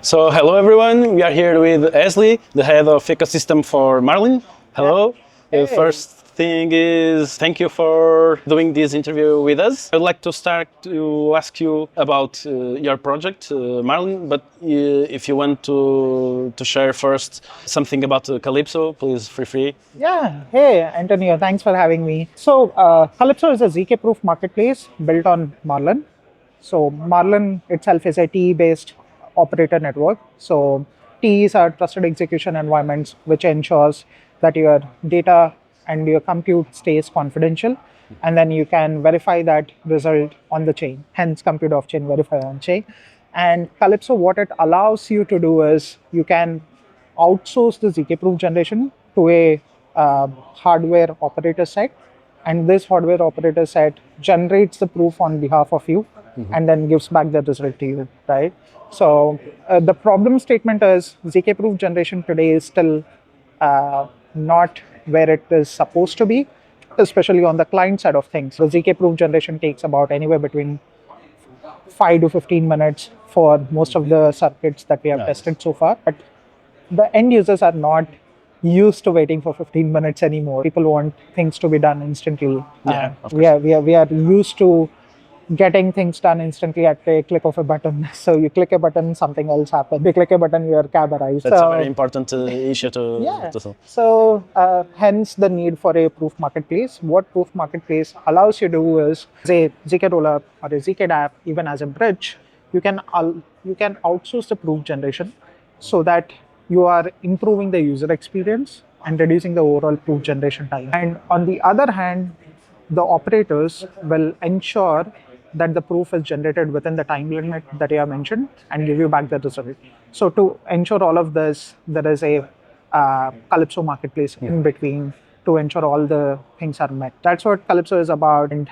So hello everyone, we are here with Ashley, the head of ecosystem for Marlin. Hello. Hey. First thing is thank you for doing this interview with us. I'd like to start to ask you about your project, Marlin, but if you want to share first something about Calypso, please feel free. Yeah, hey Antonio, thanks for having me. So, Calypso is a ZK-proof marketplace built on Marlin. So, Marlin itself is a TE-based operator network. So, TEs are trusted execution environments, which ensures that your data and your compute stays confidential, and then you can verify that result on the chain. Hence, compute off chain, verify on chain. And Calypso, what it allows you to do is you can outsource the ZK proof generation to a hardware operator set, and this hardware operator set generates the proof on behalf of you and then gives back the result to you, right? So the problem statement is ZK proof generation today is still not where it is supposed to be, especially on the client side of things. The ZK proof generation takes about anywhere between 5 to 15 minutes for most of the circuits that we have tested so far. But the end users are not used to waiting for 15 minutes anymore. People want things to be done instantly. We are used to getting things done instantly at a click of a button. So you click a button, something else happens. You click a button, your cab arrives. That's a very important issue to solve. So hence the need for a proof marketplace. What proof marketplace allows you to do is, say, ZK Rollup or a ZK app, even as a bridge, you can outsource the proof generation so that you are improving the user experience and reducing the overall proof generation time. And on the other hand, the operators will ensure that the proof is generated within the time limit that you have mentioned and give you back the result. So to ensure all of this, there is a Calypso marketplace in between to ensure all the things are met. That's what Calypso is about. And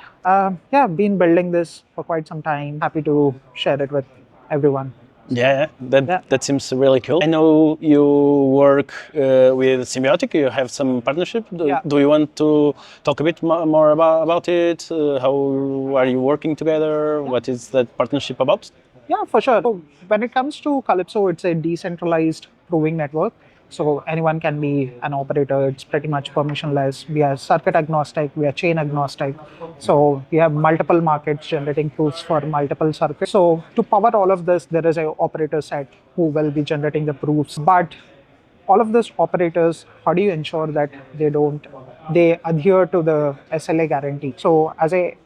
been building this for quite some time. Happy to share it with everyone. That seems really cool. I know you work with Symbiotic. You have some partnership. Do you want to talk a bit more about it? How are you working together? What is that partnership about? Yeah, for sure. So when it comes to Calypso, it's a decentralized proving network. So anyone can be an operator. It's pretty much permissionless. We are circuit agnostic. We are chain agnostic. So we have multiple markets generating proofs for multiple circuits. So to power all of this, there is an operator set who will be generating the proofs. But all of these operators, how do you ensure that they adhere to the SLA guarantee? So as a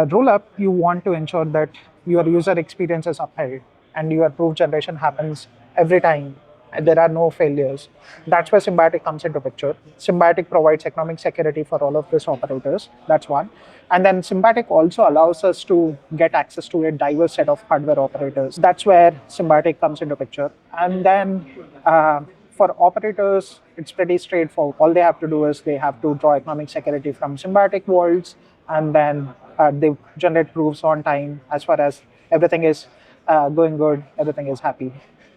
roll-up, you want to ensure that your user experience is upheld and your proof generation happens every time. There are no failures. That's where Symbiotic comes into picture. Symbiotic provides economic security for all of these operators. That's one. And then Symbiotic also allows us to get access to a diverse set of hardware operators. That's where Symbiotic comes into picture. And then for operators, it's pretty straightforward. All they have to do is they have to draw economic security from Symbiotic vaults, and then they generate proofs on time as far as everything is going good, everything is happy.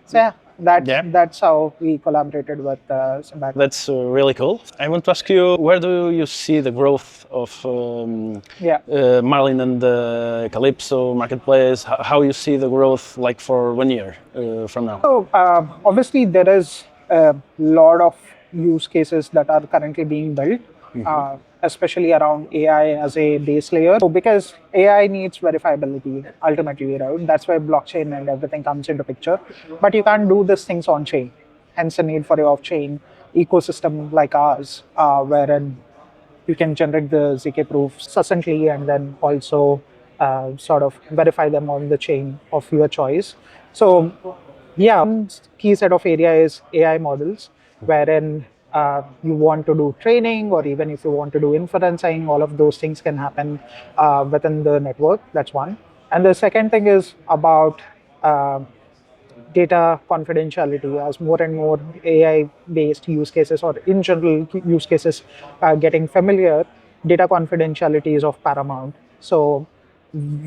So that's how we collaborated with Symbiotic. That's really cool. I want to ask you, where do you see the growth of Marlin and the Calypso marketplace? How you see the growth like for 1 year from now? So obviously there is a lot of use cases that are currently being built. Especially around AI as a base layer. So because AI needs verifiability ultimately, right? That's why blockchain and everything comes into picture. But you can't do these things on chain. Hence the need for an off-chain ecosystem like ours, wherein you can generate the ZK proofs succinctly and then also sort of verify them on the chain of your choice. So one key set of area is AI models, wherein you want to do training, or even if you want to do inferencing, all of those things can happen within the network. That's one. And the second thing is about data confidentiality. As more and more AI-based use cases, or in general use cases, getting familiar, data confidentiality is of paramount. So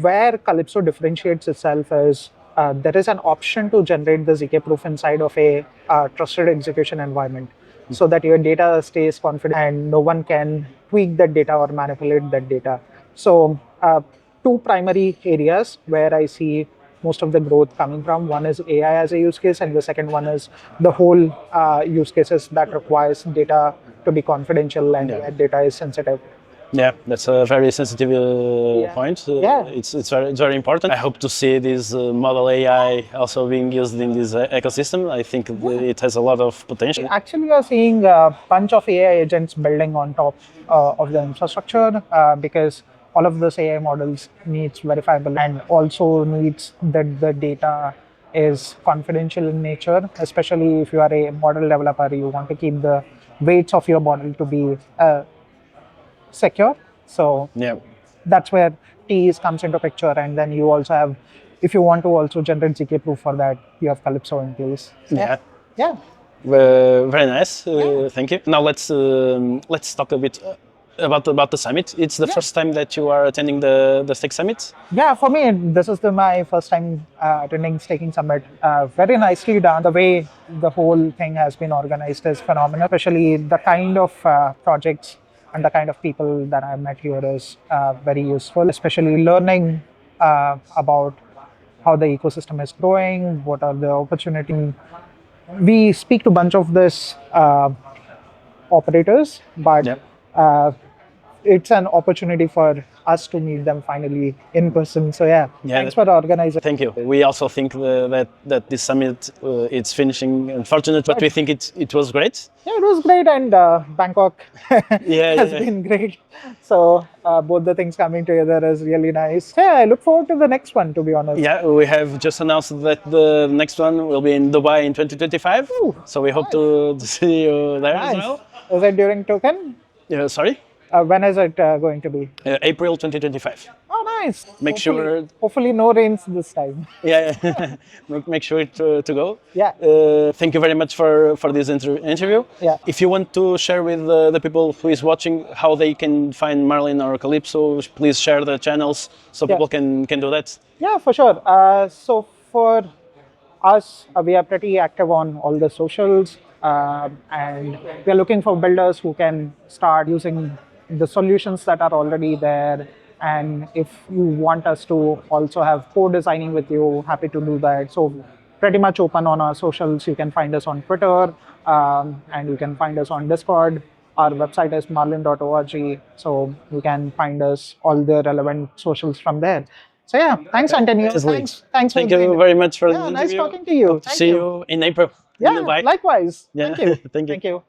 where Calypso differentiates itself is there is an option to generate the ZK proof inside of a trusted execution environment, so that your data stays confident and no one can tweak that data or manipulate that data. So two primary areas where I see most of the growth coming from. One is AI as a use case, and the second one is the whole use cases that requires data to be confidential and where data is sensitive. Yeah, that's a very sensitive point. It's very important. I hope to see this model AI also being used in this ecosystem. I think it has a lot of potential. Actually, we are seeing a bunch of AI agents building on top of the infrastructure because all of those AI models needs verifiable and also needs that the data is confidential in nature. Especially if you are a model developer, you want to keep the weights of your model to be secure. So Yeah. that's where TEs comes into picture, and then you also have, if you want to also generate ZK proof for that, you have Calypso in place. Yeah. Yeah. Very nice. Thank you. Now let's talk a bit about the summit. It's the first time that you are attending the Stake Summit. Yeah, for me, this is my first time attending Staking Summit. Very nicely done. The way the whole thing has been organized is phenomenal, especially the kind of projects and the kind of people that I met here is very useful, especially learning about how the ecosystem is growing, what are the opportunities. We speak to a bunch of this operators, but it's an opportunity for us to meet them finally in person. So thanks for organizing. Thank you. We also think that this summit it's finishing unfortunate, but we think it was great. Yeah, it was great, and Bangkok has been great. So both the things coming together is really nice. Yeah, I look forward to the next one, to be honest. Yeah, we have just announced that the next one will be in Dubai in 2025. Ooh, so we hope to see you there as well. Is it during token? Sorry? When is it going to be? April 2025. Oh, nice. Hopefully no rains this time. Yeah. make sure to go. Yeah. Thank you very much for this interview. Yeah. If you want to share with the people who is watching how they can find Marlin or Calypso, please share the channels so people can do that. Yeah, for sure. So for us, we are pretty active on all the socials, and we are looking for builders who can start using the solutions that are already there. And if you want us to also have co-designing with you, happy to do that. So pretty much open on our socials. You can find us on Twitter, and you can find us on Discord. Our website is marlin.org, so you can find us all the relevant socials from there. So thanks, Antonio. Thanks. Thank you very much for the interview. Nice talking to you. See you in April. Yeah, likewise. Yeah. Thank you. Thank you. Thank you.